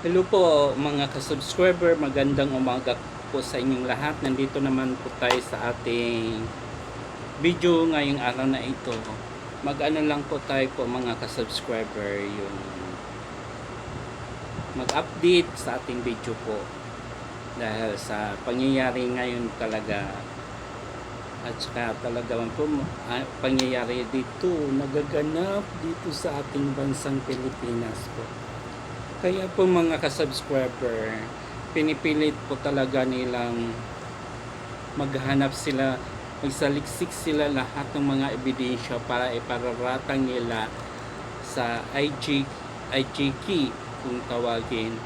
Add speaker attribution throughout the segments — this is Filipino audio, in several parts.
Speaker 1: Hello po mga ka-subscriber, magandang umaga po sa inyong lahat. Nandito naman po tayo sa ating video ngayong araw na ito. Mag-ano lang po tayo po mga ka-subscriber, yung mag-update sa ating video po. Dahil sa pangyayari ngayon talaga at saka talaga po pangyayari dito, nagaganap dito sa ating bansang Pilipinas po. Kaya po mga ka-subscriber, pinipilit po talaga nilang maghanap sila, magsaliksik sila lahat ng mga ebidensya para ipararatang nila sa IGK kung tawagin,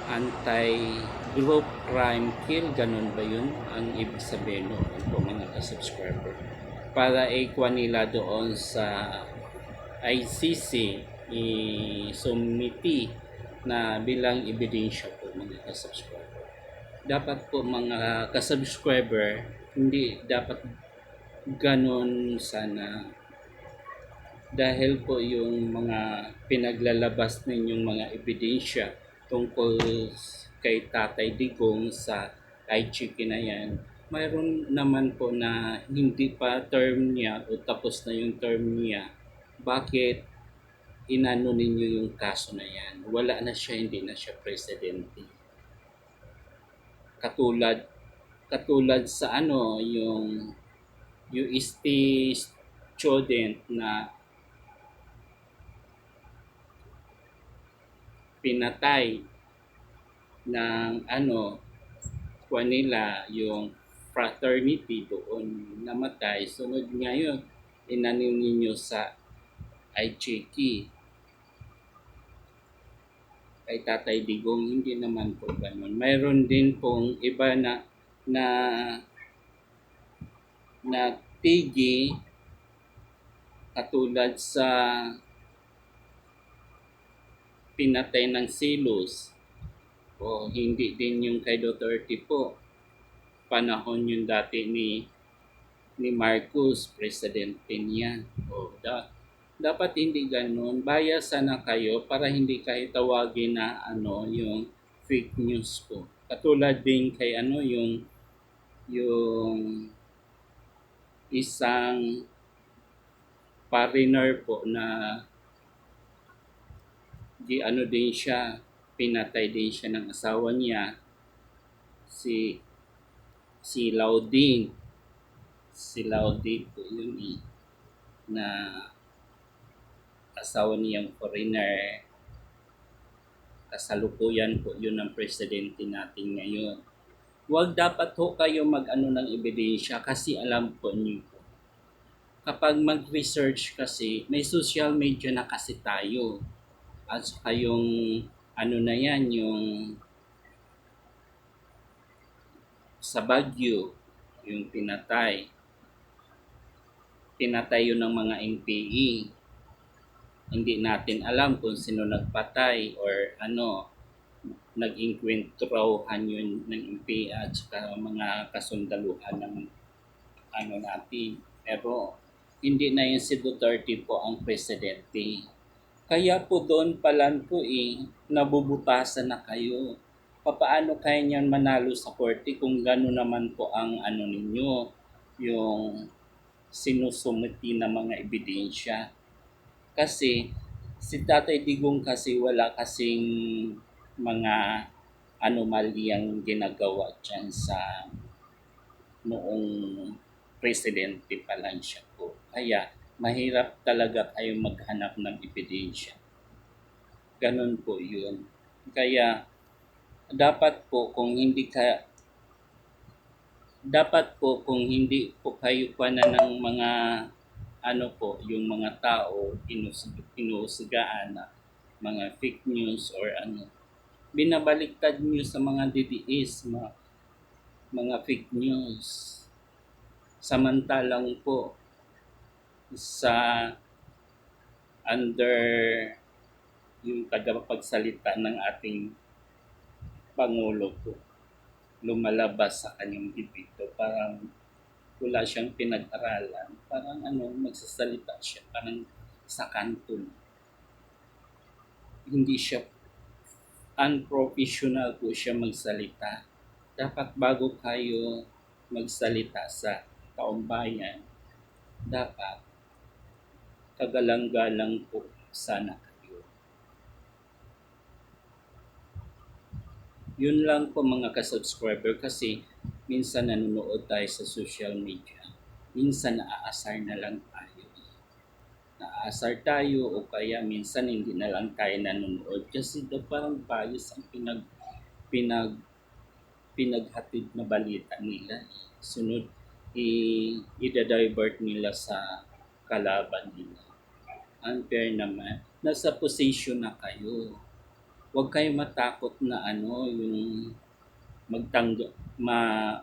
Speaker 1: anti-group crime kill, ganun ba yun ang ibig sabihin noon po mga ka-subscriber, para ikuha nila doon sa ICC, i-sumiti na bilang ebidensya po mga ka-subscriber. Dapat po mga ka-subscriber, hindi dapat ganon sana, dahil po yung mga pinaglalabas ninyong mga ebidensya tungkol kay Tatay Digong sa IGK na yan, mayroon naman po na hindi pa term niya o tapos na yung term niya. Bakit inano ninyo yung kaso na yan? Wala na siya, hindi na siya presidente. Katulad katulad sa yung UST student na pinatay ng nila yung fraternity doon, namatay. Sunod ngayon, inanin ninyo sa IJK kay Tatay Digong. Hindi naman po ganun. Mayroon din pong iba na na tigi, katulad sa pinatay ng Silos, o hindi din yung kay Duterte po. Panahon yung dati ni Marcos, presidente niya. O dapat hindi ganun. Bias sana kayo para hindi kayo tawagin na yung fake news po. Katulad din kay yung isang foreigner po na din siya, pinatay din siya ng asawa niya, si Laudin. Si Laudin po yun na asawa niyang foreigner. Kasalukuyan po yun ng presidente natin ngayon. Huwag dapat ho kayo mag-ano ng ebidensya kasi alam po niyo po. Kapag mag-research kasi, may social media na kasi tayo. At saka yung na yan, yung sa Baguio, yung pinatay yun ng mga NPE. Hindi natin alam kung sino nagpatay or nag-inkwentrohan yun ng NPE at saka mga kasundaluhan ng natin. Pero hindi na yun si Duterte po ang presidente. Kaya po doon pa lang po nabubutasan na kayo. Paano kaya niyan manalo sa korte kung gano'n naman po ang ninyo, yung sinusumiti na mga ebidensya. Kasi si Tatay Digong kasi wala kasing mga anomalyang ginagawa dyan sa noong presidente pa lang siya po. Kaya mahirap talaga kayong maghanap ng ebidensya. Ganun po yun. Kaya dapat po kung hindi kayo pa na ng mga yung mga tao inuusigaan na mga fake news or binabaliktad niyo sa mga DDS, mga fake news. Samantalang po sa under yung tagapagsalita ng ating Pangulo po, lumalabas sa kanyang bibig. Parang wala siyang pinag-aralan. Parang magsasalita siya, parang sa kanto. Hindi siya unprofessional po siya magsalita. Dapat bago kayo magsalita sa taong bayan, dapat kagalang-galang po sana kayo. Yun lang po mga ka-subscriber, kasi minsan nanonood tayo sa social media. Minsan naaasar na lang tayo. Naaasar tayo o kaya minsan hindi na lang tayo nanonood kasi parang bias ang pinaghatid na balita nila. Sunod, i-divert nila sa kalaban nila. Unfair naman. Nasa position na kayo. Huwag kayo matakot na yung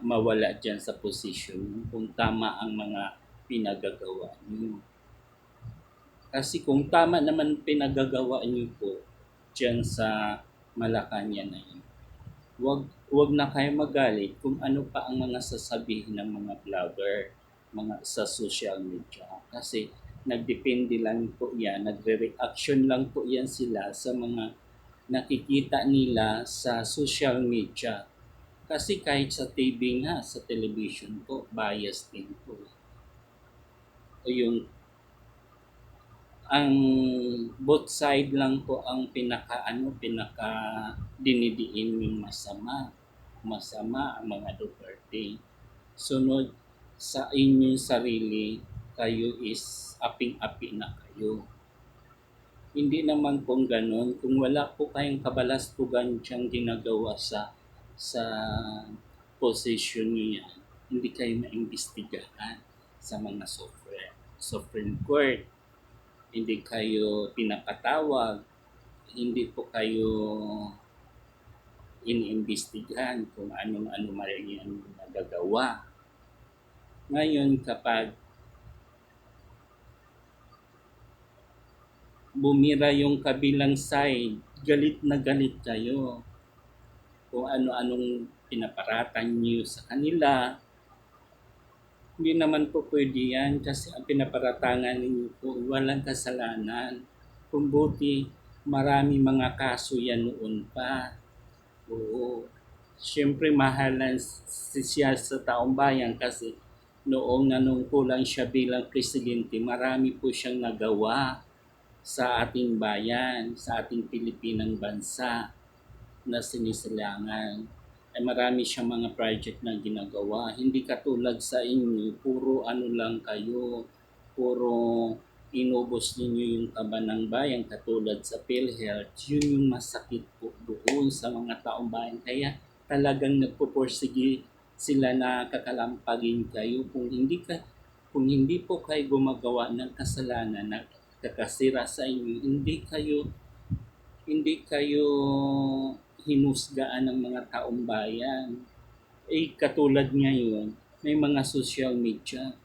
Speaker 1: mawala dyan sa position kung tama ang mga pinagagawa niyo. Kasi kung tama naman pinagagawa niyo po dyan sa Malacanang na yun, wag na kayo magalit kung ano pa ang mga sasabihin ng mga vlogger, mga sa social media. Kasi nagdepende lang po yan, nagre-reaction lang po yan sila sa mga nakikita nila sa social media. Kasi kahit sa TV nga, sa television po, bias din po. O yung ang both side lang po ang pinaka dinidiin yung masama ang mga Duterte. Sunod sa inyong sarili, kayo is aping-api na kayo. Hindi naman pong ganun. Kung wala po kayong kabalastugan diyang ginagawa sa position niya, hindi kayo maimbestigahan sa mga Supreme Court. Hindi kayo pinapatawag, hindi po kayo iniimbestigahan kung anong mali ang nagagawa. Ngayon, kapag bumira yung kabilang side, galit na galit kayo kung ano-anong pinaparatan niyo sa kanila. Hindi naman po pwede yan kasi ang pinaparatangan ninyo po walang kasalanan. Kung buti, marami mga kaso yan noon pa. Oo. Siyempre mahalan siya sa taong bayan kasi noong nanungkulan siya bilang presidente, marami po siyang nagawa sa ating bayan, sa ating Pilipinang bansa na sinisilangan. Ay marami siyang mga project na ginagawa. Hindi katulad sa inyo, puro lang kayo, puro inubos ninyo yung kaban ng bayan katulad sa PhilHealth. Yun yung masakit po doon sa mga taong bayan. Kaya talagang nagpupursige sila na kakalampagin kayo kung hindi po kayo gumagawa ng kasalanan na kakasira sa inyo, hindi kayo hinusgaan ng mga taong bayan. Katulad ngayon, may mga social media.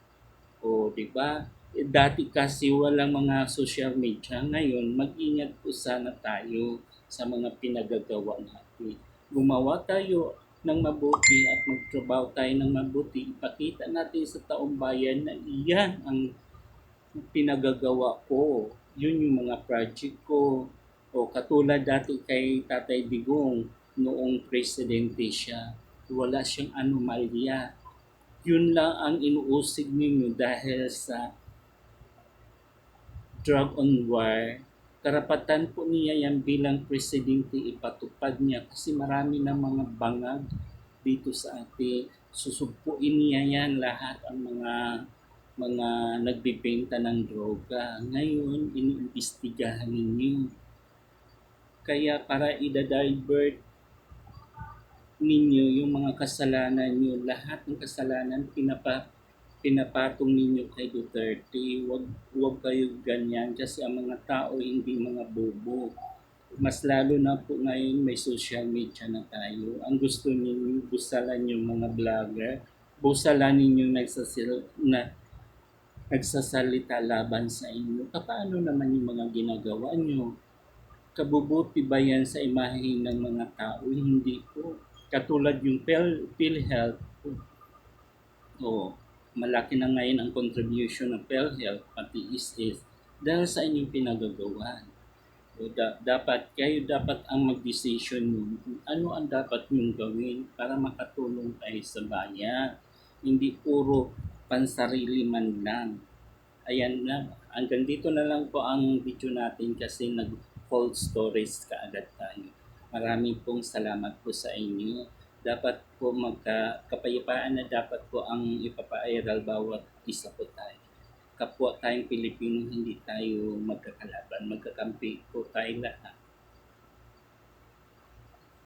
Speaker 1: O, di ba? Dati kasi walang mga social media. Ngayon, mag-ingat po sana tayo sa mga pinagagawa natin. Gumawa tayo ng mabuti at magtrabaho tayo ng mabuti. Ipakita natin sa taong bayan na iyan ang pinagagawa ko. Yun yung mga project ko. O katulad dati kay Tatay Digong, noong presidente siya, wala siyang anomalya. Yun lang ang inuusig ninyo dahil sa drug on war. Karapatan po niya yan bilang presidente, ipatupad niya kasi marami na mga bangag dito sa atin. Susugpuin niya yan lahat ang mga nagbibenta ng droga. Ngayon, iniimbestigahan ninyo. Kaya para i-divert ninyo yung mga kasalanan nyo, lahat ng kasalanan pinapatong ninyo kay Duterte. Huwag kayo ganyan kasi ang mga tao hindi mga bobo. Mas lalo na po ngayon may social media na tayo. Ang gusto ninyo, busalan yung mga vlogger, busalan ninyo nagsasalita laban sa inyo. Paano naman yung mga ginagawa nyo? Kabubuti ba yan sa imahe ng mga tao? Hindi po. Katulad yung PhilHealth. Malaki na ngayon ang contribution ng PhilHealth, pati ISIS, dahil sa inyong pinagagawa. O dapat kayo dapat ang mag-decision kung ano ang dapat nyong gawin para makatulong tayo sa bayan. Hindi puro pansarili man lang. Ayan na, hanggang dito na lang po ang video natin kasi nag-cold storage kaagad tayo. Maraming pong salamat po sa inyo. Dapat po kapayapaan na dapat po ang ipapa-aral bawat isa po tayo. Kapwa tayong Pilipino, hindi tayo magkakalaban, magkakampi po tayo lahat.